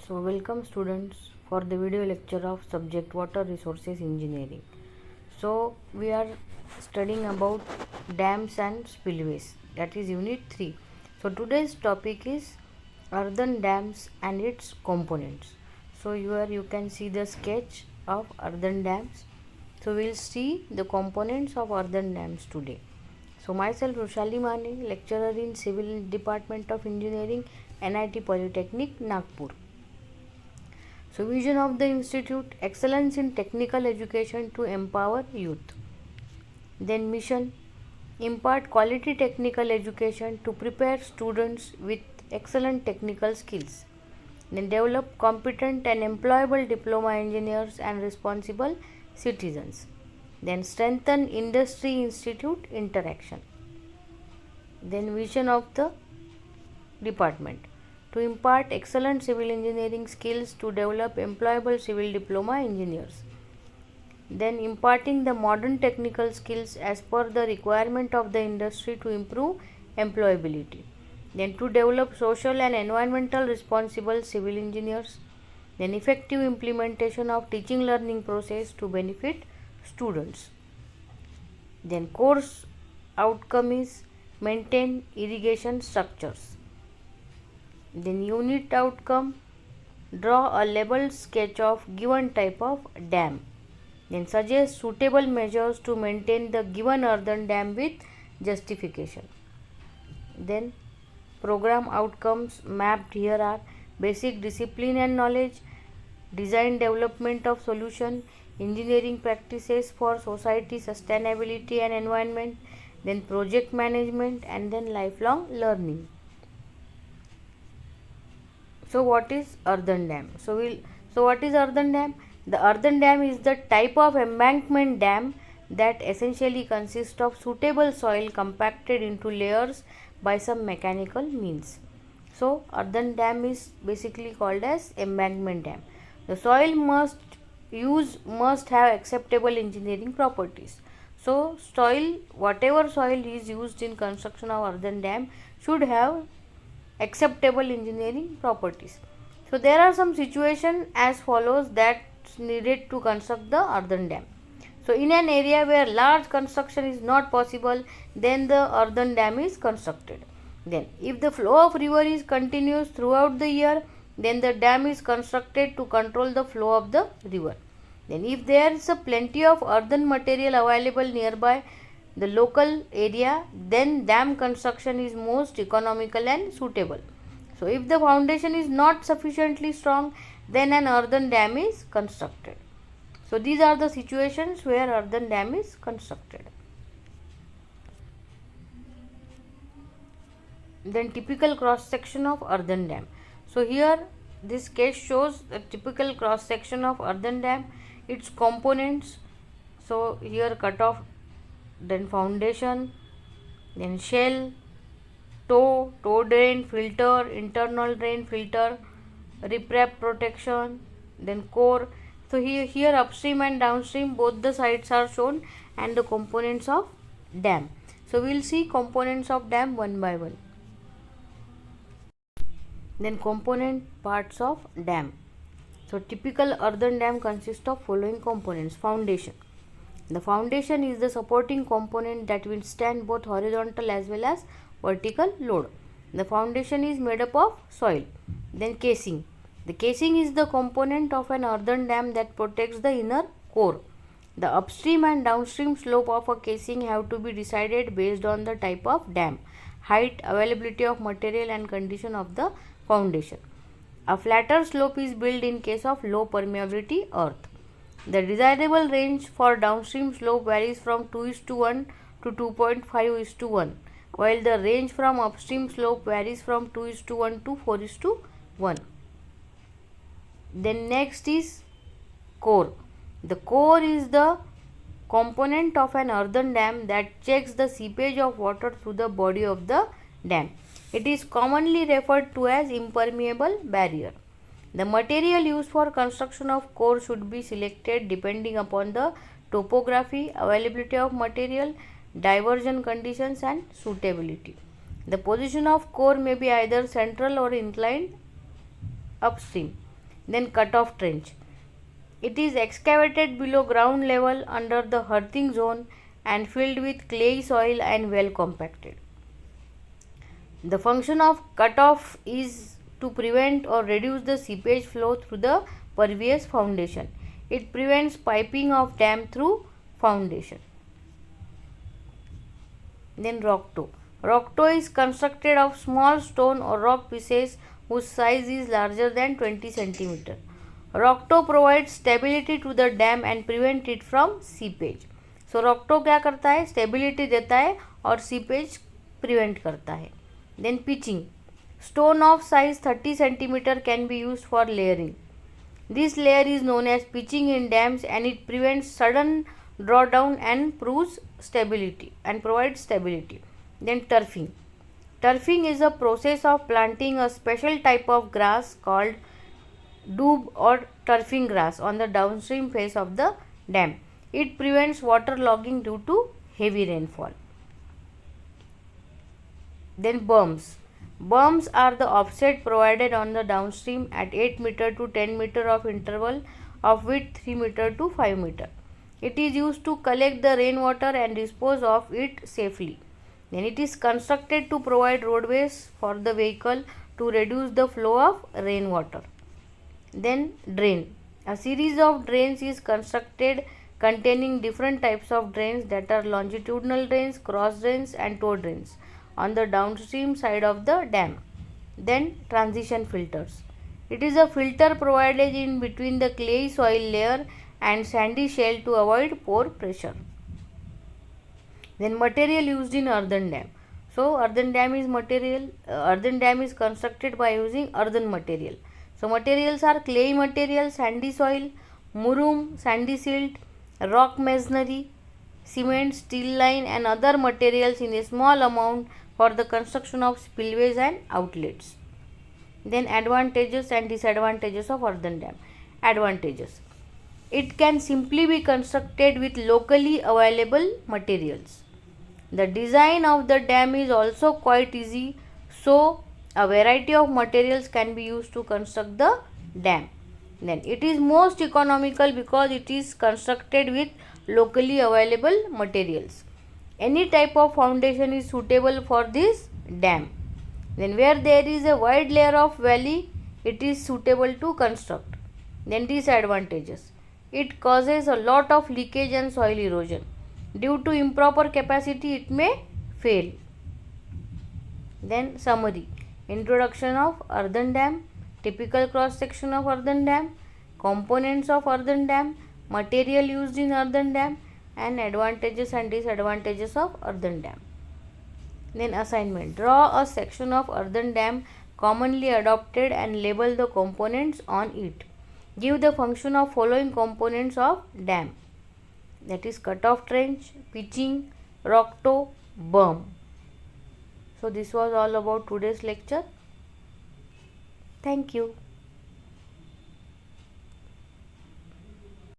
So welcome students for the video lecture of subject Water Resources Engineering. So we are studying about dams and spillways, that is unit 3. So today's topic is earthen dams and its components. So here you can see the sketch of earthen dams. So we will see the components of earthen dams today. So myself Roshali Mane, lecturer in Civil Department of Engineering, NIT Polytechnic, Nagpur. So vision of the institute: excellence in technical education to empower youth. Then mission: impart quality technical education to prepare students with excellent technical skills. Then develop competent and employable diploma engineers and responsible citizens. Then strengthen industry institute interaction. Then vision of the department: to impart excellent civil engineering skills to develop employable civil diploma engineers. Then imparting the modern technical skills as per the requirement of the industry to improve employability. Then to develop social and environmental responsible civil engineers. Then effective implementation of teaching learning process to benefit students. Then course outcome is maintain irrigation structures. Then unit outcome: draw a labeled sketch of given type of dam. Then suggest suitable measures to maintain the given earthen dam with justification. Then program outcomes mapped here are: basic discipline and knowledge, design development of solution, engineering practices for society sustainability and environment, then project management, and then lifelong learning. So what is earthen dam? So what is earthen dam? The earthen dam is the type of embankment dam that essentially consists of suitable soil compacted into layers by some mechanical means. So earthen dam is basically called as embankment dam. The soil must have acceptable engineering properties. So whatever soil is used in construction of earthen dam should have acceptable engineering properties. So there are some situations as follows that's needed to construct the earthen dam. So in an area where large construction is not possible, then the earthen dam is constructed. Then if the flow of river is continuous throughout the year, then the dam is constructed to control the flow of the river. Then if there is a plenty of earthen material available nearby the local area, then dam construction is most economical and suitable. So if the foundation is not sufficiently strong, then an earthen dam is constructed. So these are the situations where earthen dam is constructed. Then typical cross section of earthen dam. So here this case shows a typical cross section of earthen dam, its components. So here cut off, then foundation, then shell, toe drain filter, internal drain filter, riprap protection, then core. So here upstream and downstream both the sides are shown and the components of dam. So we will see components of dam one by one. Then component parts of dam. So typical earthen dam consists of following components. Foundation. The foundation is the supporting component that will stand both horizontal as well as vertical load. The foundation is made up of soil. Then casing. The casing is the component of an earthen dam that protects the inner core. The upstream and downstream slope of a casing have to be decided based on the type of dam, height, availability of material, and condition of the foundation. A flatter slope is built in case of low permeability earth. The desirable range for downstream slope varies from 2:1 to 2.5:1, while the range from upstream slope varies from 2:1 to 4:1. Then next is core. The core is the component of an earthen dam that checks the seepage of water through the body of the dam. It is commonly referred to as impermeable barrier. The material used for construction of core should be selected depending upon the topography, availability of material, diversion conditions, and suitability. The position of core may be either central or inclined upstream. Then cut-off trench. It is excavated below ground level under the earthing zone and filled with clay soil and well compacted. The function of cut-off is to prevent or reduce the seepage flow through the pervious foundation. It prevents piping of dam through foundation. Then rock toe. Rock toe is constructed of small stone or rock pieces whose size is larger than 20 cm. Rock toe provides stability to the dam and prevent it from seepage. So rock toe क्या करता है? Stability देता है और seepage prevent करता है. Then pitching. Stone of size 30 cm can be used for layering. This layer is known as pitching in dams and it prevents sudden drawdown and provides stability. Then turfing. Turfing is a process of planting a special type of grass called doob or turfing grass on the downstream face of the dam. It prevents water logging due to heavy rainfall. Then berms. Berms are the offset provided on the downstream at 8 meter to 10 meter of interval of width 3 meter to 5 meter. It is used to collect the rainwater and dispose of it safely. Then it is constructed to provide roadways for the vehicle to reduce the flow of rainwater. Then drain. A series of drains is constructed containing different types of drains that are longitudinal drains, cross drains and toe drains on the downstream side of the dam. Then transition filters. It is a filter provided in between the clay soil layer and sandy shell to avoid pore pressure. Then material used in earthen dam. So earthen dam is constructed by using earthen material. So materials are clay material, sandy soil, murum, sandy silt, rock masonry, cement, steel line and other materials in a small amount for the construction of spillways and outlets. Then advantages and disadvantages of earthen dam. Advantages. It can simply be constructed with locally available materials. The design of the dam is also quite easy, so a variety of materials can be used to construct the dam. Then it is most economical because it is constructed with locally available materials. Any type of foundation is suitable for this dam. Then where there is a wide layer of valley, it is suitable to construct. Then disadvantages. It causes a lot of leakage and soil erosion. Due to improper capacity, it may fail. Then summary. Introduction of earthen dam, typical cross section of earthen dam, components of earthen dam, material used in earthen dam and advantages and disadvantages of earthen dam. Then assignment. Draw a section of earthen dam commonly adopted and label the components on it. Give the function of following components of dam, that is cut-off trench, pitching, rock toe, berm. So this was all about today's lecture. Thank you.